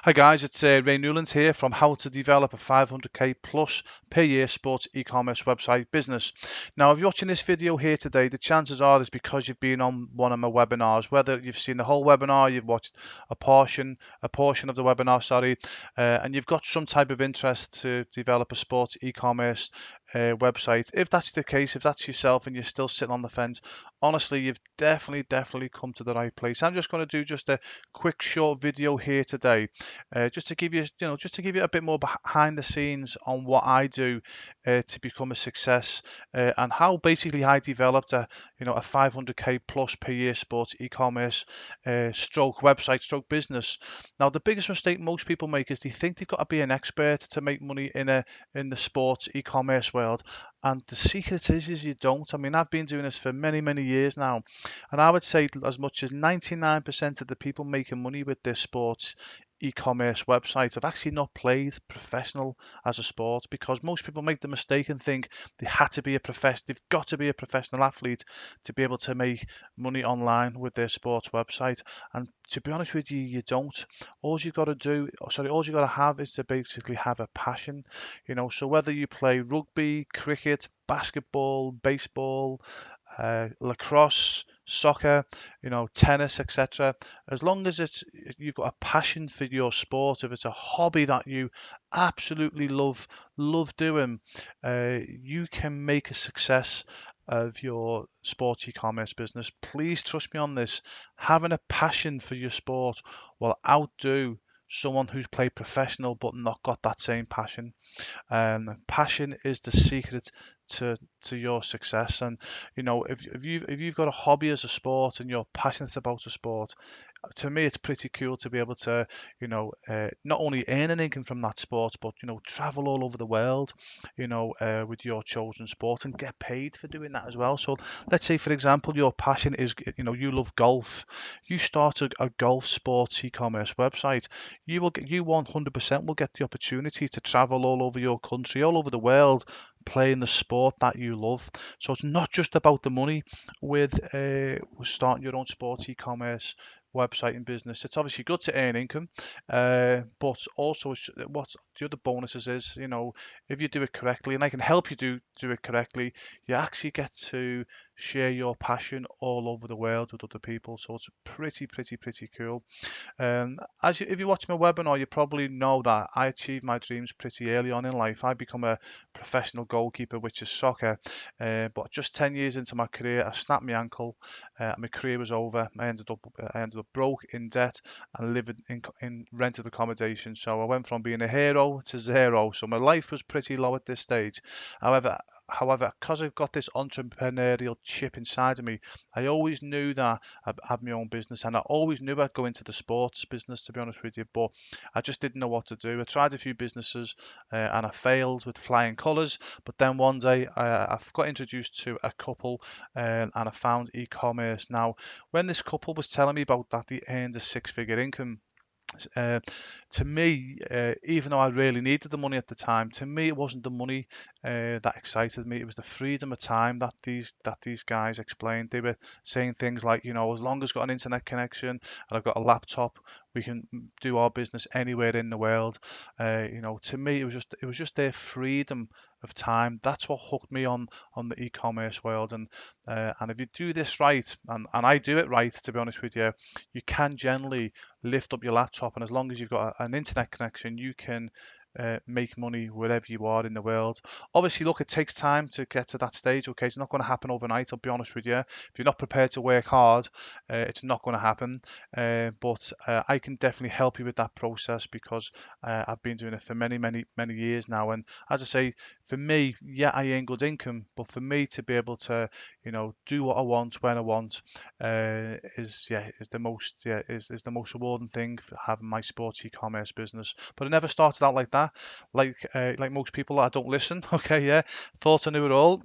Hi guys, it's Ray Newland here from How to Develop a 500k plus per year sports e-commerce website business. Now, if you're watching this video here today, the chances are it's because you've been on one of my webinars. Whether you've seen the whole webinar, you've watched a portion of the webinar, and you've got some type of interest to develop a sports e-commerce website. If that's the case, if that's yourself and you're still sitting on the fence, honestly, you've definitely come to the right place. I'm just going to do just a quick short video here today, just to give you a bit more behind the scenes on what I do to become a success, and how basically I developed a 500k plus per year sports e-commerce stroke website stroke business. Now, the biggest mistake most people make is they think they've got to be an expert to make money in the sports e-commerce world. And the secret is you don't. I mean, I've been doing this for many years now, and I would say as much as 99% of the people making money with this sports e-commerce website have actually not played professional as a sport, because most people make the mistake and think they've got to be a professional athlete to be able to make money online with their sports website. And to be honest with you, you don't. All you got to do, all you got to have is to basically have a passion. So whether you play rugby, cricket, basketball, baseball, lacrosse, soccer, tennis, etc. As long as you've got a passion for your sport, if it's a hobby that you absolutely love doing, you can make a success of your sports e-commerce business. Please trust me on this. Having a passion for your sport will outdo someone who's played professional but not got that same passion. Passion is the secret to your success. And if you've got a hobby as a sport and you're passionate about a sport, to me it's pretty cool to be able to not only earn an income from that sport, but travel all over the world, with your chosen sport and get paid for doing that as well. So let's say, for example, your passion is, you love golf. You start a golf sports e-commerce website, you 100% will get the opportunity to travel all over your country, all over the world, playing the sport that you love. So it's not just about the money with starting your own sports e-commerce website and business. It's obviously good to earn income, but also what the other bonuses is, if you do it correctly, and I can help you do it correctly, you actually get to share your passion all over the world with other people. So it's pretty cool. If you watch my webinar, you probably know that I achieved my dreams pretty early on in life. I become a professional goalkeeper, which is soccer. But just 10 years into my career, I snapped my ankle. My career was over. I ended up broke, in debt, and living in rented accommodation. So I went from being a hero to zero. So my life was pretty low at this stage. However, because I've got this entrepreneurial chip inside of me, I always knew that I'd have my own business, and I always knew I'd go into the sports business, to be honest with you, but I just didn't know what to do. I tried a few businesses, and I failed with flying colours. But then one day I got introduced to a couple, and I found e-commerce. Now, when this couple was telling me about that they earned a six-figure income, uh, to me, even though I really needed the money at the time, to me it wasn't the money that excited me. It was the freedom of time that these guys explained. They were saying things like, as long as I've got an internet connection and I've got a laptop, we can do our business anywhere in the world. To me, it was just their freedom of time. That's what hooked me on the e-commerce world. And if you do this right, and I do it right, to be honest with you, you can generally lift up your laptop, and as long as you've got an internet connection, you can make money wherever you are in the world. Obviously, look, it takes time to get to that stage. Okay, it's not going to happen overnight. I'll be honest with you. If you're not prepared to work hard, it's not going to happen. But I can definitely help you with that process, because I've been doing it for many years now. And as I say, for me, yeah, I earn good income, but for me to be able to, do what I want when I want, is the most rewarding thing for having my sports e-commerce business. But I never started out like that. Like most people, I don't listen. Okay, yeah, thought I knew it all.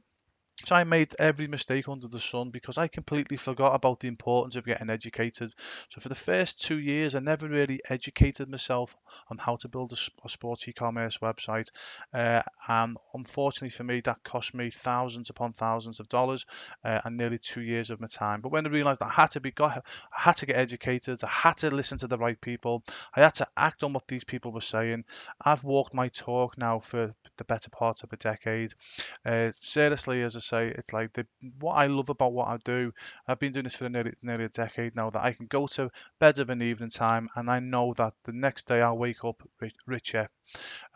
So I made every mistake under the sun because I completely forgot about the importance of getting educated. So for the first 2 years, I never really educated myself on how to build a sports e-commerce website. And unfortunately for me, that cost me thousands upon thousands of dollars and nearly 2 years of my time. But when I realized I had to get educated, I had to listen to the right people, I had to act on what these people were saying. I've walked my talk now for the better part of a decade. Seriously, as I say, it's like what I love about what I do. I've been doing this for nearly a decade now. That I can go to bed of an evening time, and I know that the next day I'll wake up richer.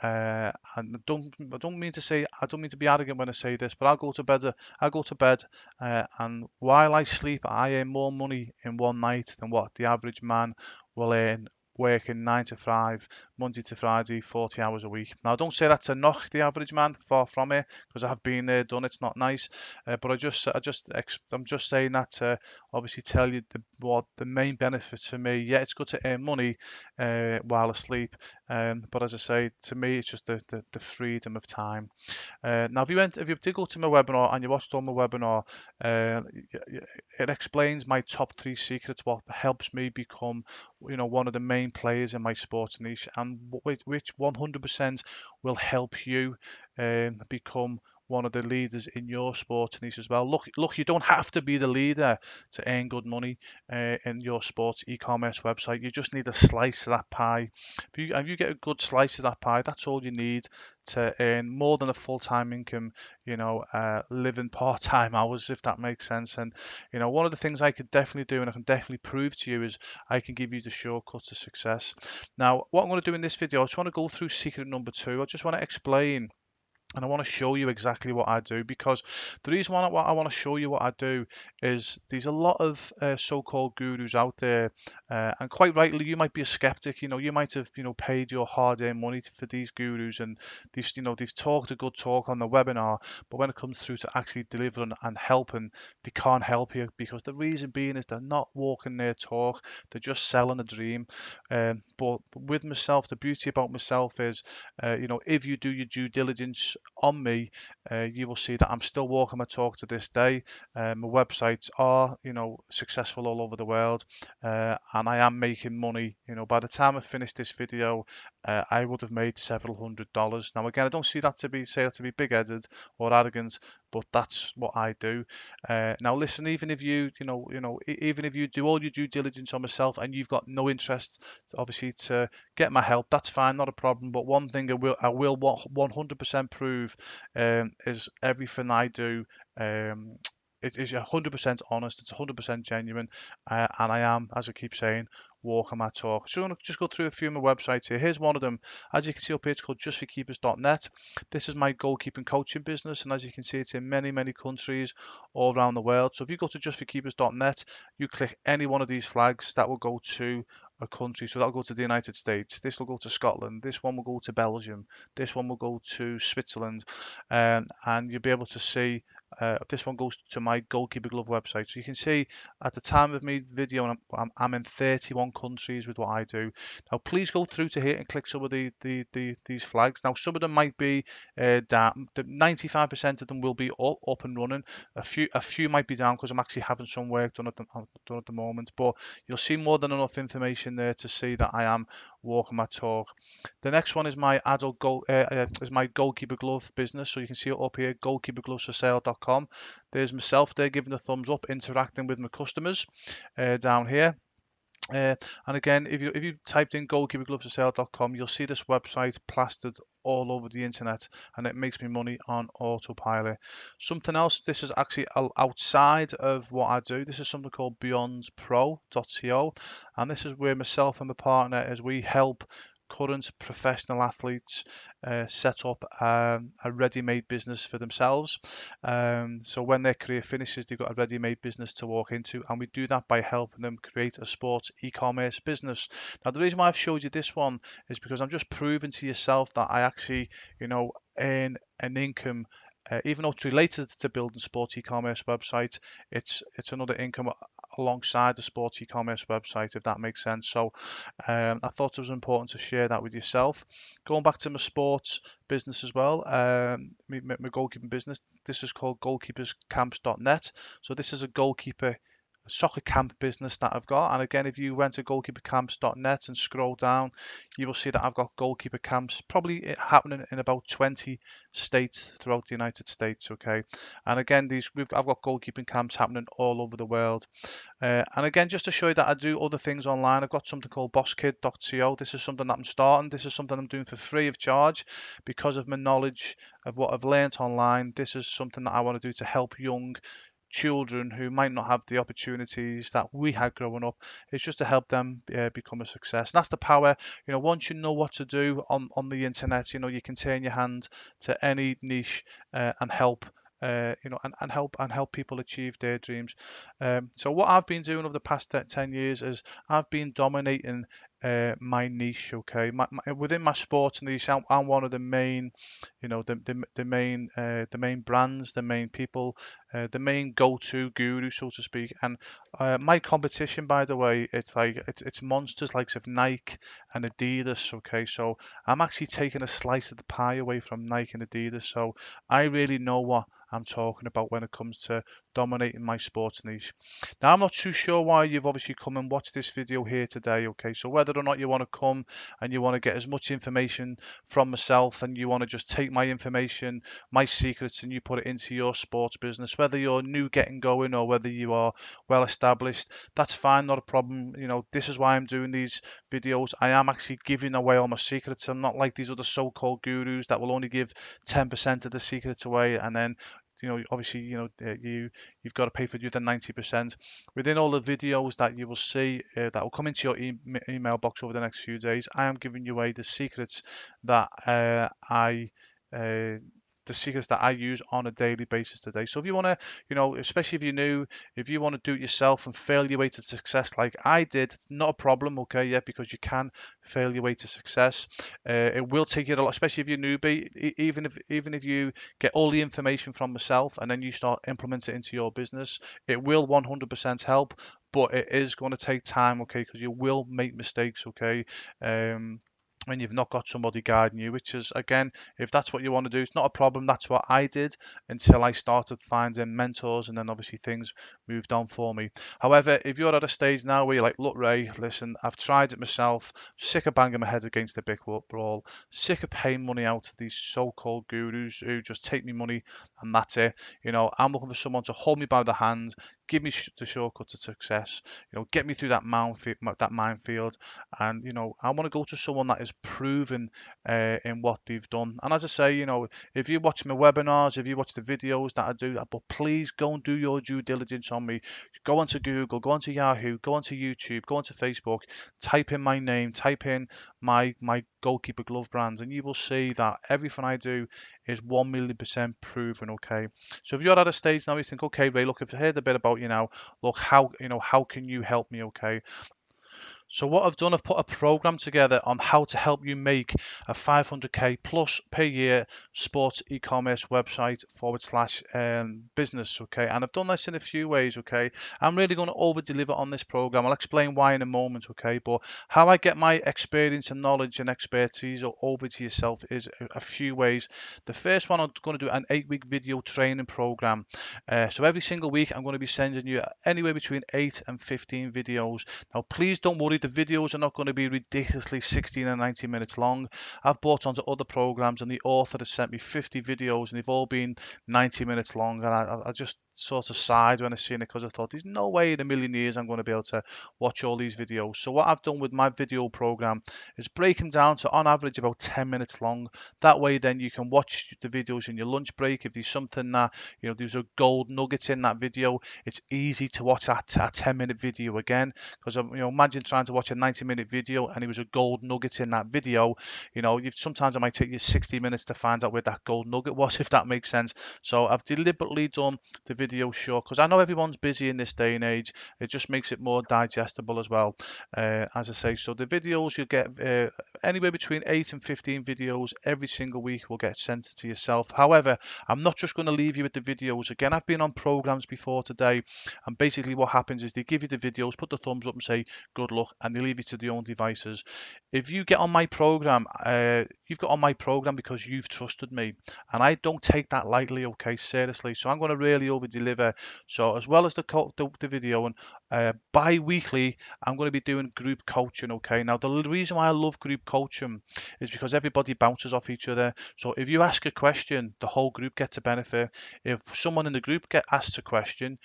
And I don't mean to be arrogant when I say this, but I'll go to bed, and while I sleep, I earn more money in one night than what the average man will earn working 9 to 5, Monday to Friday, 40 hours a week. Now, I don't say that to knock the average man, far from it, because I have been there, done it. It's not nice, but I'm just saying that to obviously tell you what the main benefits for me. Yeah, it's good to earn money while asleep, but as I say, to me, it's just the freedom of time. Now, if you did go to my webinar and you watched on my webinar, it explains my top 3 secrets, what helps me become, one of the main players in my sports niche, and which 100% will help you become one of the leaders in your sports niche as well. Look, you don't have to be the leader to earn good money in your sports e-commerce website. You just need a slice of that pie. If you get a good slice of that pie, that's all you need to earn more than a full-time income, living part-time hours, if that makes sense. And, one of the things I could definitely do and I can definitely prove to you is I can give you the shortcuts to success. Now, what I'm going to do in this video, I just want to go through secret number 2. I just want to explain and I want to show you exactly what I do, because the reason why I want to show you what I do is there's a lot of so-called gurus out there, and quite rightly, you might be a skeptic. You might have paid your hard-earned money for these gurus, and they've talked a good talk on the webinar, but when it comes through to actually delivering and helping, they can't help you, because the reason being is they're not walking their talk. They're just selling a dream. But with myself, the beauty about myself is, if you do your due diligence on me, you will see that I'm still walking my talk to this day. My websites are, successful all over the world, and I am making money. By the time I finish this video, I would have made several $100s. Now, again, I don't say that to be big-headed or arrogant, but that's what I do. Now, listen, even if even if you do all your due diligence on myself and you've got no interest, obviously, to get my help, that's fine, not a problem. But one thing I will 100% prove is everything I do. It is 100% honest. It's 100% genuine, and I am, as I keep saying, walking my talk. So I'm going to just go through a few of my websites here. Here's one of them. As you can see up here, it's called justforkeepers.net. This is my goalkeeping coaching business, and as you can see, it's in many, many countries all around the world. So if you go to justforkeepers.net, you click any one of these flags, that will go to a country. So that'll go to the United States. This will go to Scotland. This one will go to Belgium. This one will go to Switzerland, and you'll be able to see. This one goes to my goalkeeper glove website. So you can see at the time of me video, I'm in 31 countries with what I do. Now, please go through to here and click some of these flags. Now, some of them might be down. 95% of them will be up and running. A few might be down because I'm actually having some work done at the moment. But you'll see more than enough information there to see that I am walking my talk. The next one is my goalkeeper glove business. So you can see it up here, goalkeeperglovesforsale.com. There's myself there giving a thumbs up, interacting with my customers down here. And again, if you typed in goalkeeperglovesforsale.com, you'll see this website plastered all over the internet, and it makes me money on autopilot. Something else, this is actually outside of what I do. This is something called beyondpro.co, and this is where myself and my partner, as we help current professional athletes set up a ready-made business for themselves. So when their career finishes, they've got a ready-made business to walk into, and we do that by helping them create a sports e-commerce business. Now, the reason why I've showed you this one is because I'm just proving to yourself that I actually, earn an income even though it's related to building sports e-commerce websites, it's another income alongside the sports e-commerce website, if that makes sense. So I thought it was important to share that with yourself. Going back to my sports business as well, my goalkeeping business, this is called goalkeeperscamps.net. So this is a goalkeeper soccer camp business that I've got. And again, if you went to goalkeepercamps.net and scroll down, you will see that I've got goalkeeper camps probably happening in about 20 states throughout the United States. Okay, and again, I've got goalkeeping camps happening all over the world. And again, just to show you that I do other things online, I've got something called bosskid.co. This is something that I'm starting. This is something I'm doing for free of charge because of my knowledge of what I've learned online. This is something that I want to do to help young children who might not have the opportunities that we had growing up. It's just to help them become a success. And that's the power. Once you know what to do on the internet, you can turn your hand to any niche and help. And help people achieve their dreams. So what I've been doing over the past 10 years is I've been dominating my niche. Okay, within my sports niche, I'm one of the main, the main brands, the main people, the main go-to guru, so to speak. And my competition, by the way, it's monsters likes of Nike and Adidas. Okay, so I'm actually taking a slice of the pie away from Nike and Adidas. So I really know what I'm talking about when it comes to dominating my sports niche. Now, I'm not too sure why you've obviously come and watched this video here today. Okay, so whether or not you want to come and you want to get as much information from myself and you want to just take my information, my secrets, and you put it into your sports business, whether you're new getting going or whether you are well established, that's fine, not a problem. This is why I'm doing these videos. I am actually giving away all my secrets. I'm not like these other so-called gurus that will only give 10% of the secrets away, and then obviously, you've got to pay for the other 90%. Within all the videos that you will see that will come into your email box over the next few days, I am giving you away the secrets that uh, the secrets that I use on a daily basis today. So if you want to, especially if you're new, if you want to do it yourself and fail your way to success like I did, it's not a problem, okay? Yeah, because you can fail your way to success. It will take you a lot, especially if you're newbie. Even if you get all the information from myself and then you start implementing it into your business, it will 100% help. But it is going to take time, okay? Because you will make mistakes, okay? When you've not got somebody guiding you, which is, again, if that's what you want to do, it's not a problem. That's what I did until I started finding mentors, and then obviously things moved on for me. However, if you're at a stage now where you're like, look, Ray, listen, I've tried it myself, sick of banging my head against the big wall, sick of paying money out to these so-called gurus who just take me money and that's it. I'm looking for someone to hold me by the hand, give me the shortcut to success, get me through that minefield, and I want to go to someone that is proven in what they've done. And as I say, if you watch my webinars, if you watch the videos that I do, but please go and do your due diligence on me. Go onto Google, go onto Yahoo, go onto YouTube, go onto Facebook, type in my name, type in my goalkeeper glove brand, and you will see that everything I do is 1,000,000% proven. Okay, so if you're at a stage now, you think, okay, Ray, look, I've heard a bit about you now. Look, how can you help me? Okay, so what I've done, I've put a program together on how to help you make a 500k plus per year sports e-commerce website /business. Okay, and I've done this in a few ways. Okay, I'm really going to over deliver on this program. I'll explain why in a moment. Okay, but how I get my experience and knowledge and expertise over to yourself is a few ways. The first one, I'm going to do an 8-week video training program. So every single week I'm going to be sending you anywhere between 8 and 15 videos. Now please don't worry, the videos are not going to be ridiculously 16 and 90 minutes long. I've bought onto other programs and the author has sent me 50 videos and they've all been 90 minutes long, and I just sort of sighed when I seen it because I thought there's no way in a million years I'm going to be able to watch all these videos. So what I've done with my video program is break them down to on average about 10 minutes long. That way then you can watch the videos in your lunch break. If there's something that there's a gold nugget in that video, it's easy to watch that 10-minute video again, because imagine trying to watch a 90-minute video and there was a gold nugget in that video. Sometimes it might take you 60 minutes to find out where that gold nugget was, if that makes sense. So I've deliberately done the video short because I know everyone's busy in this day and age. It just makes it more digestible as well, as I say. So the videos, you get anywhere between 8 and 15 videos every single week will get sent to yourself. However, I'm not just going to leave you with the videos. Again, I've been on programs before today, and basically what happens is they give you the videos, put the thumbs up and say good luck, and they leave you to your own devices. If you get on my program, you've got on my program because you've trusted me, and I don't take that lightly, okay, seriously. So I'm going to really over deliver. So as well as the video, and bi-weekly I'm going to be doing group coaching, okay. Now the reason why I love group coaching is because everybody bounces off each other. So if you ask a question, the whole group gets a benefit. If someone in the group get asked a question,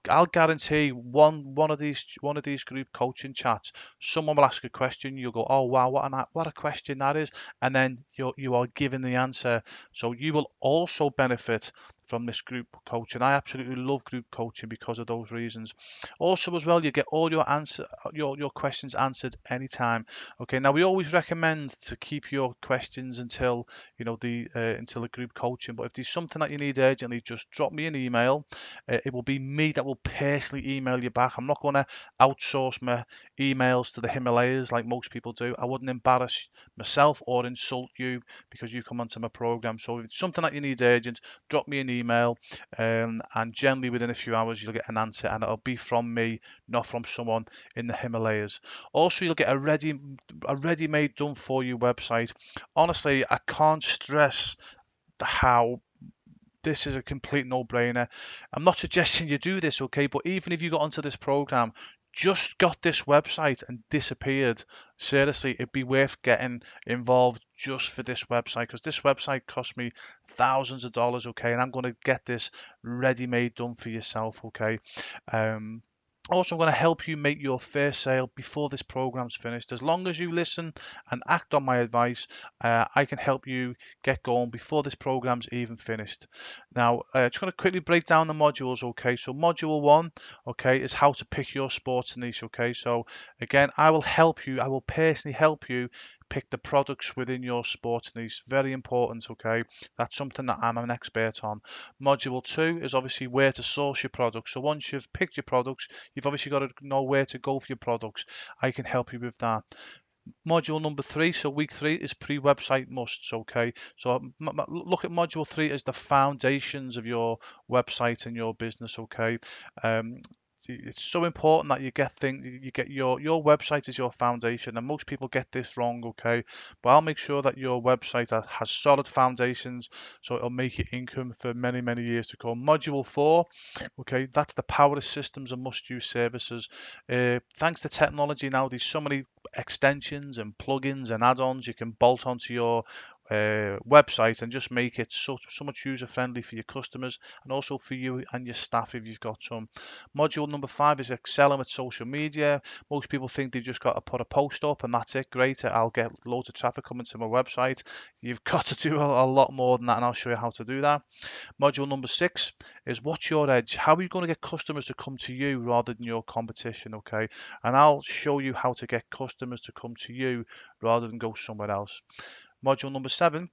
I'll guarantee one of these group coaching chats, someone will ask a question, you'll go, oh wow, what a question that is, and then you are given the answer. So you will also benefit from this group coaching. I absolutely love group coaching because of those reasons. Also, as well, you get all your questions answered anytime. Okay, now we always recommend to keep your questions until until the group coaching. But if there's something that you need urgently, just drop me an email. It will be me that will personally email you back. I'm not going to outsource my emails to the Himalayas like most people do. I wouldn't embarrass myself or insult you because you come onto my program. So if it's something that you need urgent, drop me an email, and generally within a few hours you'll get an answer, and it'll be from me, not from someone in the Himalayas. Also, you'll get a ready-made, done for you website. Honestly, I can't stress how this is a complete no-brainer. I'm not suggesting you do this, okay, but even if you got onto this program, just got this website and disappeared, seriously, it'd be worth getting involved just for this website, because this website cost me thousands of dollars, okay, and I'm going to get this ready-made, done for yourself, okay. Also, I'm going to help you make your first sale before this program's finished. As long as you listen and act on my advice, I can help you get going before this program's even finished. Now, just going to quickly break down the modules, okay? So module 1, okay, is how to pick your sports niche, okay? So again, I will personally help you pick the products within your sports niche. Very important, okay? That's something that I'm an expert on. Module 2 is obviously where to source your products. So once you've picked your products, you've obviously got to know where to go for your products. I can help you with that. Module number 3, so week 3, is pre-website musts, okay. So look at module 3 as the foundations of your website and your business, okay. It's so important that you get your website is your foundation, and most people get this wrong, okay. But I'll make sure that your website has solid foundations, so it'll make you income for many years to come. Module 4, okay, that's the power of systems and must-use services. Thanks to technology now, there's so many extensions and plugins and add-ons you can bolt onto your website and just make it so much user friendly for your customers, and also for you and your staff if you've got some. Module number 5 is excelling with social media. Most people think they've just got to put a post up and that's it, great, I'll get loads of traffic coming to my website. You've got to do a lot more than that, and I'll show you how to do that. Module number 6 is what's your edge? How are you going to get customers to come to you rather than your competition, okay? And I'll show you how to get customers to come to you rather than go somewhere else. Module number 7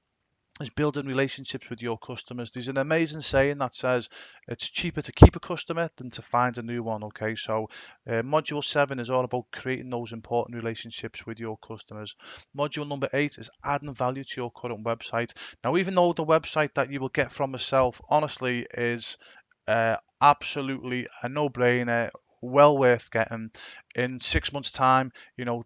is building relationships with your customers. There's an amazing saying that says it's cheaper to keep a customer than to find a new one, okay. So module 7 is all about creating those important relationships with your customers. Module number 8 is adding value to your current website. Now, even though the website that you will get from myself honestly is absolutely a no-brainer, well worth getting, in 6 months time,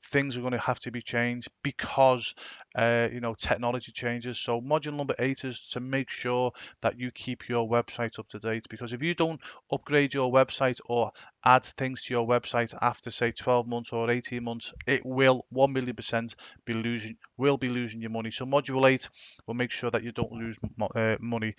things are going to have to be changed because technology changes. So module number 8 is to make sure that you keep your website up to date, because if you don't upgrade your website or add things to your website after, say, 12 months or 18 months, it will 1,000,000% be losing your money. So module 8 will make sure that you don't lose money.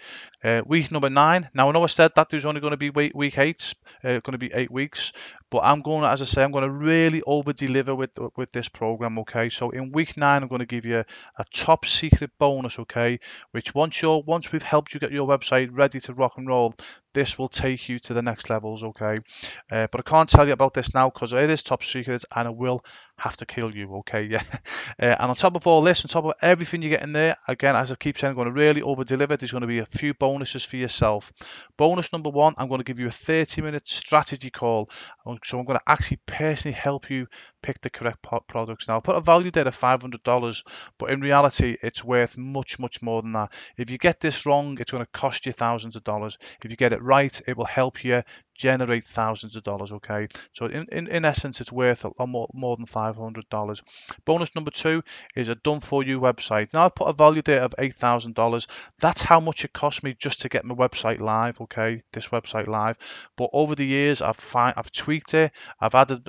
Week number 9, now I know I said that there's only going to be week 8, going to be 8 weeks, but I'm going to, as I say, I'm going to really over deliver with this program, okay. So in week 9 I'm going to give you a top secret bonus, okay, which once we've helped you get your website ready to rock and roll, this will take you to the next levels, okay. But I can't tell you about this now because it is top secret and it will have to kill you, okay. Yeah. And on top of all this, on top of everything you get in there, again, as I keep saying, I'm going to really over deliver. There's going to be a few bonuses for yourself. Bonus number 1, I'm going to give you a 30-minute strategy call. So I'm going to actually personally help you pick the correct products. Now, I'll put a value there of $500, but in reality, it's worth much, much more than that. If you get this wrong, it's going to cost you thousands of dollars. If you get it right, it will help you generate thousands of dollars. Okay, so in essence, it's worth a lot more than $500. Bonus number two is a done for you website. Now, I've put a value there of $8,000. That's how much it cost me just to get my website live. Okay, this website live. But over the years, I've tweaked it. I've had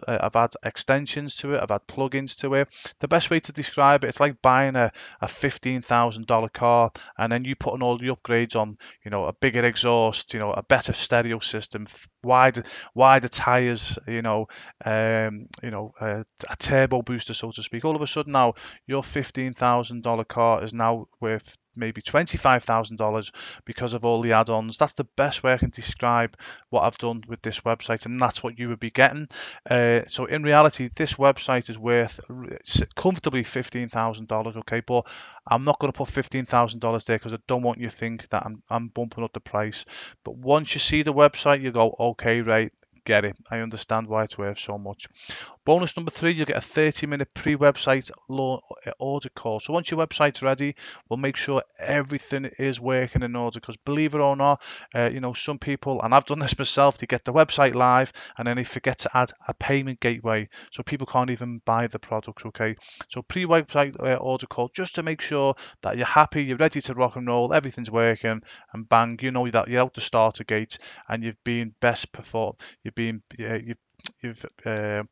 extensions to it. I've had plugins to it. The best way to describe it, it's like buying a $15,000 car, and then you putting all the upgrades on, a bigger exhaust, a better stereo system, wider tires, a turbo booster, so to speak. All of a sudden now, your $15,000 car is now worth maybe $25,000 because of all the add-ons. That's the best way I can describe what I've done with this website, and that's what you would be getting. So in reality, this website is worth comfortably $15,000. Okay, but I'm not going to put $15,000 there because I don't want you to think that I'm bumping up the price. But once you see the website, you go, okay, right, get it. I understand why it's worth so much. Bonus number three, you'll get a 30-minute pre-website audit call. So once your website's ready, we'll make sure everything is working in order. Because believe it or not, some people, and I've done this myself, they get the website live and then they forget to add a payment gateway, so people can't even buy the products. Okay, so pre-website audit call just to make sure that you're happy, you're ready to rock and roll, everything's working, and bang, you know that you're out the starter gate and you've been best performed. You're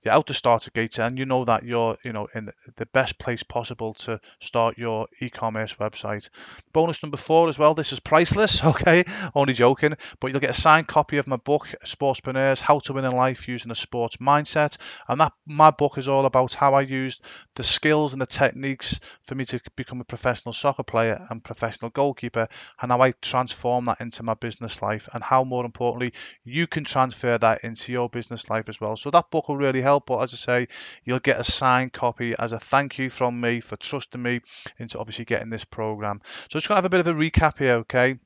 out the starter gate, and you know that you're in the best place possible to start your e-commerce website. Bonus number four as well, this is priceless. Okay, only joking, but you'll get a signed copy of my book, Sportspreneurs: How to Win in Life Using a Sports Mindset. And that my book is all about how I used the skills and the techniques for me to become a professional soccer player and professional goalkeeper, and how I transform that into my business life, and how, more importantly, you can transfer that into your business life as well. So that book will really help. But as I say, you'll get a signed copy as a thank you from me for trusting me into obviously getting this program. So just going to have a bit of a recap here, okay?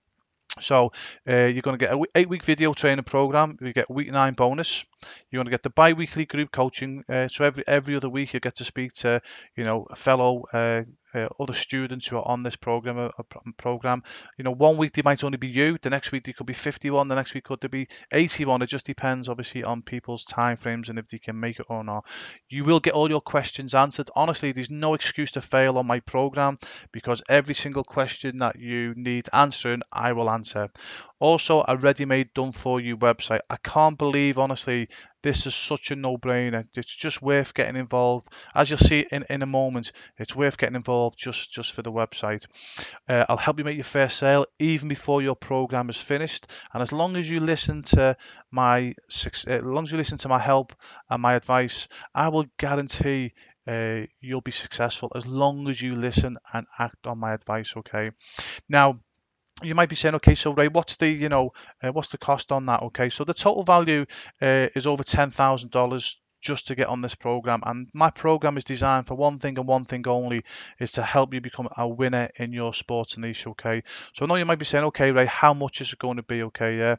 So you're going to get an 8-week video training program. You get week 9 bonus. You're going to get the bi-weekly group coaching. So every other week you get to speak to fellow other students who are on this program. One week they might only be you. The next week there could be 51. The next week could be 81. It just depends, obviously, on people's time frames and if they can make it or not. You will get all your questions answered. Honestly, there's no excuse to fail on my program, because every single question that you need answering, I will answer. Also, a ready-made, done-for-you website. I can't believe, honestly, this is such a no-brainer. It's just worth getting involved. As you'll see in a moment, it's worth getting involved just for the website. I'll help you make your first sale even before your program is finished. And as long as you listen to my help and my advice, I will guarantee you'll be successful as long as you listen and act on my advice. Okay. Now, you might be saying, okay, so Ray, what's the cost on that? Okay, so the total value is over $10,000 just to get on this program, and my program is designed for one thing and one thing only, is to help you become a winner in your sports niche. Okay, so I know you might be saying, okay, Ray, how much is it going to be? Okay, yeah,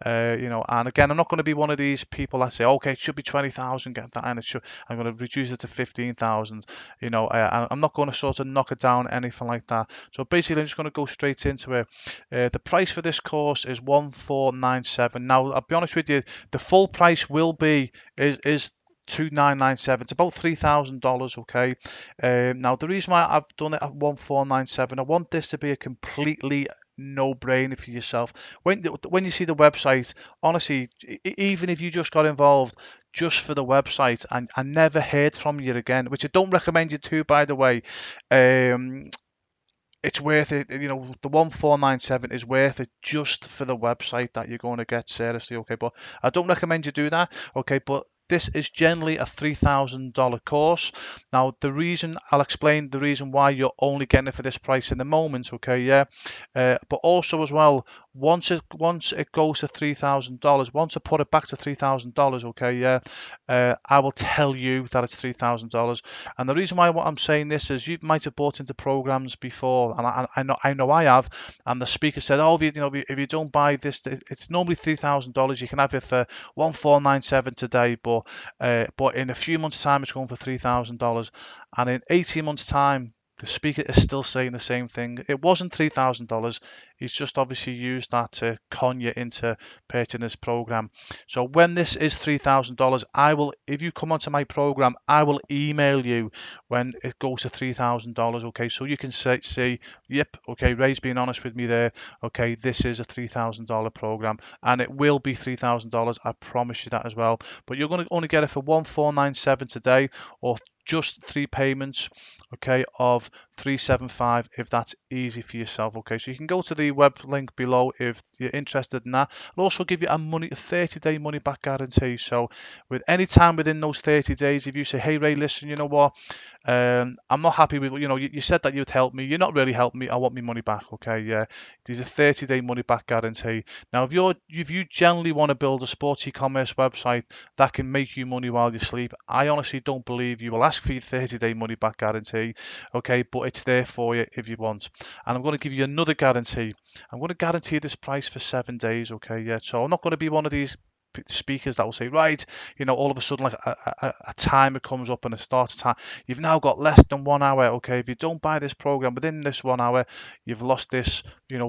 and again, I'm not going to be one of these people that say, okay, it should be 20,000, get that, and I'm going to reduce it to 15,000. I'm not going to sort of knock it down, anything like that. So basically, I'm just going to go straight into it. The price for this course is $1,497. Now, I'll be honest with you, the full price will be is $2,997. It's about $3,000. Okay. Now, the reason why I've done it at $1,497, I want this to be a completely no-brainer for yourself. When you see the website, honestly, even if you just got involved just for the website and I never heard from you again, which I don't recommend you to, by the way, it's worth it. The 1,497 is worth it just for the website that you're going to get, seriously. Okay, but I don't recommend you do that. Okay, but this is generally a $3,000 course. Now, I'll explain the reason why you're only getting it for this price in a moment. Okay, yeah. But also as well, Once it goes to $3,000, once I put it back to $3,000, okay, yeah, I will tell you that it's $3,000. And the reason why what I'm saying this is you might have bought into programs before, and I know I have. And the speaker said, oh, if you don't buy this, it's normally $3,000. You can have it for 1,497 today, but in a few months' time, it's going for $3,000, and in 18 months' time, the speaker is still saying the same thing. It wasn't $3,000. He's just obviously used that to con you into purchasing this program. So when this is $3,000, if you come onto my program, I will email you when it goes to $3,000. Okay, so you can see, yep, okay, Ray's being honest with me there. Okay, this is a $3,000 program, and it will be $3,000. I promise you that as well. But you're going to only get it for 1,497 today, or just 3 payments, okay, of 375 if that's easy for yourself. Okay, so you can go to the web link below if you're interested in that. I'll also give you a 30-day money back guarantee. So with any time within those 30 days, if you say, hey Ray, listen, you know what, I'm not happy with, you said that you'd help me, you're not really helping me, I want my money back. Okay, yeah, there's a 30-day money back guarantee. Now if you generally want to build a sports e-commerce website that can make you money while you sleep, I honestly don't believe you will ask for your 30-day money back guarantee. Okay, but it's there for you if you want. And I'm going to give you another guarantee. I'm going to guarantee this price for 7 days. Okay, yeah, so I'm not going to be one of these speakers that will say, right, all of a sudden, like a timer comes up and it starts time. You've now got less than 1 hour. Okay, if you don't buy this program within this 1 hour, you've lost this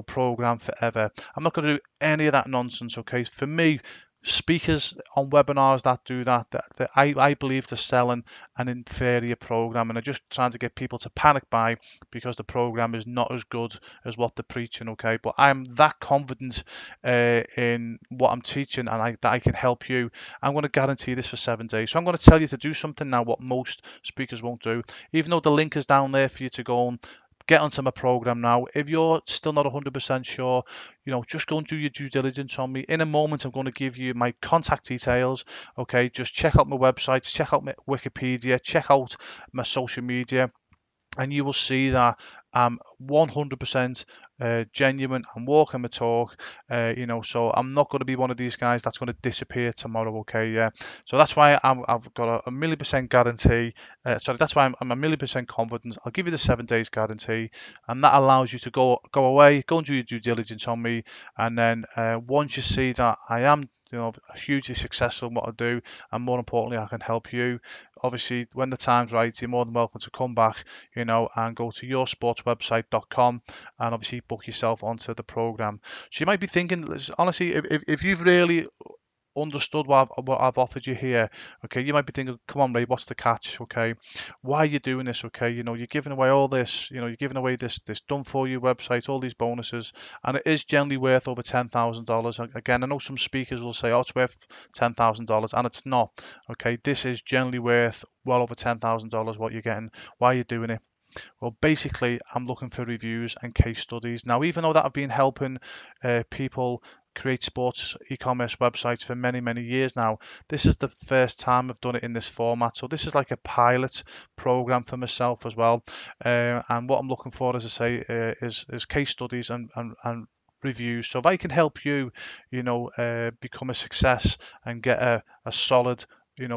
program forever. I'm not going to do any of that nonsense. Okay, for me, speakers on webinars that do that, I believe they're selling an inferior program, and they're just trying to get people to panic buy because the program is not as good as what they're preaching. Okay, but I'm that confident in what I'm teaching, and that I can help you. I'm going to guarantee this for 7 days. So I'm going to tell you to do something now what most speakers won't do, even though the link is down there for you to go and get onto my program now. If you're still not 100% sure, just go and do your due diligence on me. In a moment, I'm going to give you my contact details. Okay, just check out my website, check out my Wikipedia, check out my social media, and you will see that I'm 100% genuine. I'm walking my talk, so I'm not going to be one of these guys that's going to disappear tomorrow. Okay, yeah. So that's why I've got a million percent guarantee. That's why I'm a million percent confident. I'll give you the 7 days guarantee, and that allows you to go away, go and do your due diligence on me, and then once you see that I am hugely successful in what I do, and more importantly, I can help you. Obviously, when the time's right, you're more than welcome to come back, and go to yoursportswebsite.com and obviously book yourself onto the program. So you might be thinking, honestly, if you've really understood what I've offered you here, okay, you might be thinking, come on, Ray, what's the catch? Okay, why are you doing this? Okay, you're giving away all this, you're giving away this done for you website, all these bonuses, and it is generally worth over $10,000. Again, I know some speakers will say, oh, it's worth $10,000, and it's not. Okay, this is generally worth well over $10,000 what you're getting. Why are you doing it? Well, basically, I'm looking for reviews and case studies. Now, even though that I've been helping people create sports e-commerce websites for many, many years now, this is the first time I've done it in this format. So this is like a pilot program for myself as well. And what I'm looking for, as I say, is case studies and reviews. So if I can help you, become a success and get a solid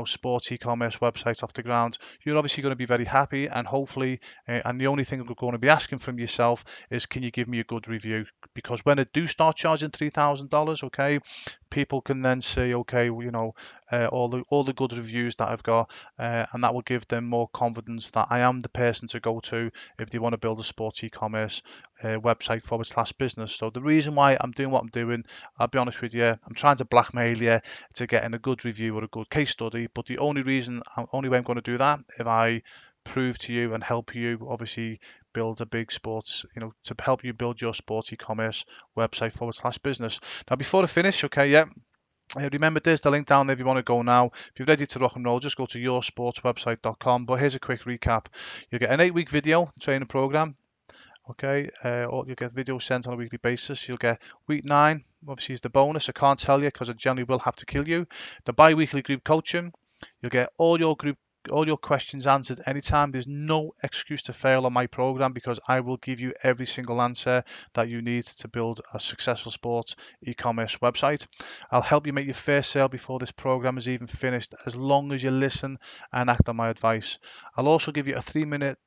sports e-commerce website off the ground, you're obviously going to be very happy, and hopefully, and the only thing I'm going to be asking from yourself is, can you give me a good review? Because when I do start charging $3,000, okay, people can then see, okay, all the good reviews that I've got, and that will give them more confidence that I am the person to go to if they want to build a sports e-commerce website / business. So the reason why I'm doing what I'm doing, I'll be honest with you, I'm trying to blackmail you to get in a good review or a good case study. But the only way I'm going to do that, if I prove to you and help you obviously build a big sports, to help you build your sports e-commerce website / business. Now, before I finish, okay, yeah, remember, there's the link down there if you want to go now. If you're ready to rock and roll, just go to yoursportswebsite.com. But here's a quick recap. You'll get an 8-week video training program. Okay, or you'll get videos sent on a weekly basis. You'll get week 9, obviously, is the bonus. I can't tell you because I generally will have to kill you. The bi-weekly group coaching. You'll get all your group all your questions answered anytime. There's no excuse to fail on my program because I will give you every single answer that you need to build a successful sports e-commerce website. I'll help you make your first sale before this program is even finished, as long as you listen and act on my advice. I'll also give you a 30-minute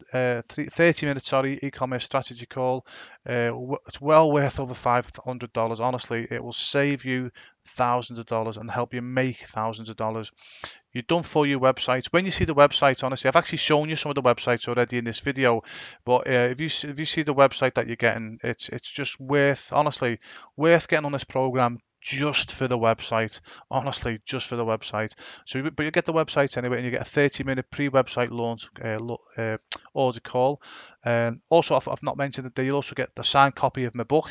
e-commerce strategy call. It's well worth over $500. Honestly, it will save you thousands of dollars and help you make thousands of dollars. You're done for your website. When you see the website, honestly, I've actually shown you some of the websites already in this video, but if you see the website that you're getting, it's just honestly worth getting on this program just for the website. Honestly, just for the website. So, but you get the website anyway, and you get a 30-minute pre-website launch order call. Also, I've not mentioned that you'll also get the signed copy of my book,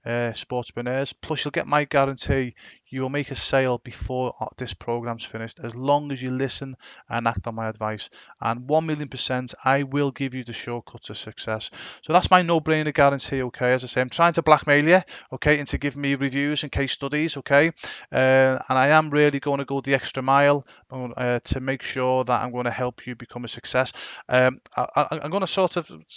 Sportspreneurs. Plus, you'll get my guarantee. You will make a sale before this program's finished, as long as you listen and act on my advice. And 1,000,000%, I will give you the shortcut to success. So that's my no-brainer guarantee. Okay, as I say, I'm trying to blackmail you, okay, into giving me reviews and case studies. Okay, and I am really going to go the extra mile to make sure that I'm going to help you become a success. I'm going to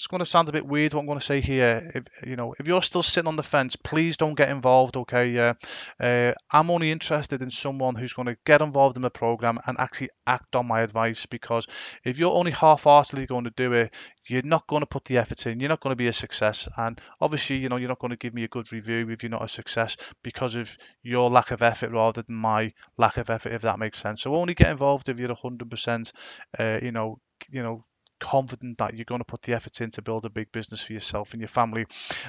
it's going to sound a bit weird what I'm going to say here. If you're still sitting on the fence, please don't get involved. Okay, I'm only interested in someone who's going to get involved in the program and actually act on my advice, because if you're only half-heartedly going to do it, you're not going to put the effort in, you're not going to be a success. And obviously, you're not going to give me a good review if you're not a success because of your lack of effort rather than my lack of effort, if that makes sense. So only get involved if you're 100% confident that you're going to put the effort in to build a big business for yourself and your family.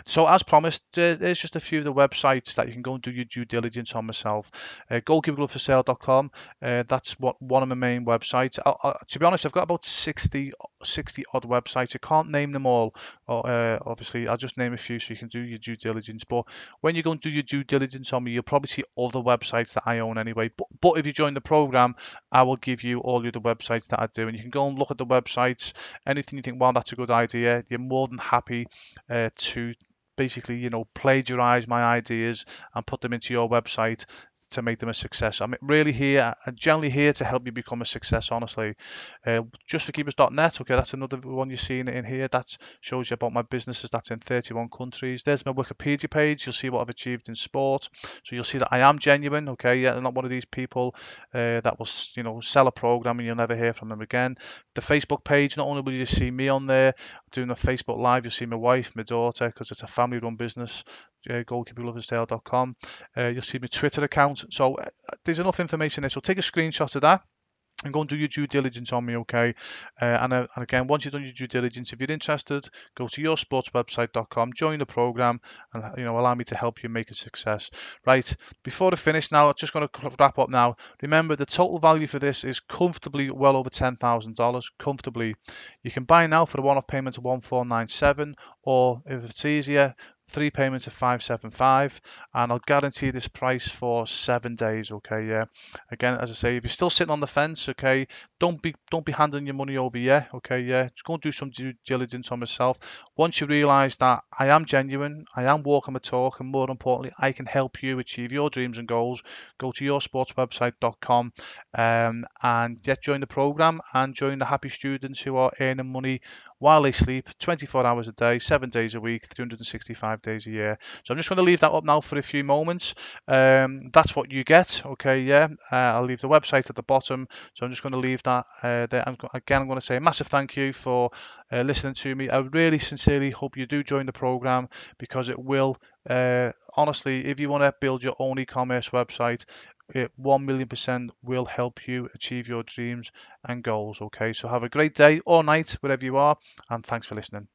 So as promised, there's just a few of the websites that you can go and do your due diligence on myself. GoGiveGloveForSale.com, that's one of my main websites. To be honest, I've got about 60 odd websites. I can't name them all. Obviously, I'll just name a few so you can do your due diligence. But when you go and do your due diligence on me, you'll probably see other websites that I own anyway. But if you join the program, I will give you all the other websites that I do, and you can go and look at the websites. Anything you think, wow, that's a good idea, you're more than happy to basically, plagiarize my ideas and put them into your website to make them a success. I'm generally here to help you become a success, honestly. Justforkeepers.net, okay, that's another one you're seeing in here. That shows you about my businesses. That's in 31 countries. There's my Wikipedia page. You'll see what I've achieved in sport. So you'll see that I am genuine, okay? Yeah, I'm not one of these people that will, sell a program and you'll never hear from them again. The Facebook page, not only will you see me on there doing a Facebook Live, you'll see my wife, my daughter, because it's a family-run business, goalkeeperloversdale.com. You'll see my Twitter account. So there's enough information there. So take a screenshot of that and go and do your due diligence on me, okay? And again, once you've done your due diligence, if you're interested, go to yoursportswebsite.com, join the program, and allow me to help you make a success. Right, before I finish now, I'm just going to wrap up now. Remember, the total value for this is comfortably well over $10,000. Comfortably. You can buy now for a one-off payment of $1,497, or if it's easier, 3 payments of $575, and I'll guarantee this price for 7 days. Okay, yeah. Again, as I say, if you're still sitting on the fence, okay, don't be handing your money over yet. Okay, yeah. Just go and do some due diligence on myself. Once you realise that I am genuine, I am walking the talk, and more importantly, I can help you achieve your dreams and goals, go to yoursportswebsite.com and join the program and join the happy students who are earning money while they sleep, 24 hours a day, 7 days a week, 365 days a year. So I'm just going to leave that up now for a few moments. That's what you get. Okay, yeah. I'll leave the website at the bottom. So I'm just going to leave that there. I'm going to say a massive thank you for listening to me. I really sincerely hope you do join the program, because it will, honestly, if you want to build your own e-commerce website, it 1,000,000% will help you achieve your dreams and goals. Okay, so have a great day or night wherever you are, and thanks for listening.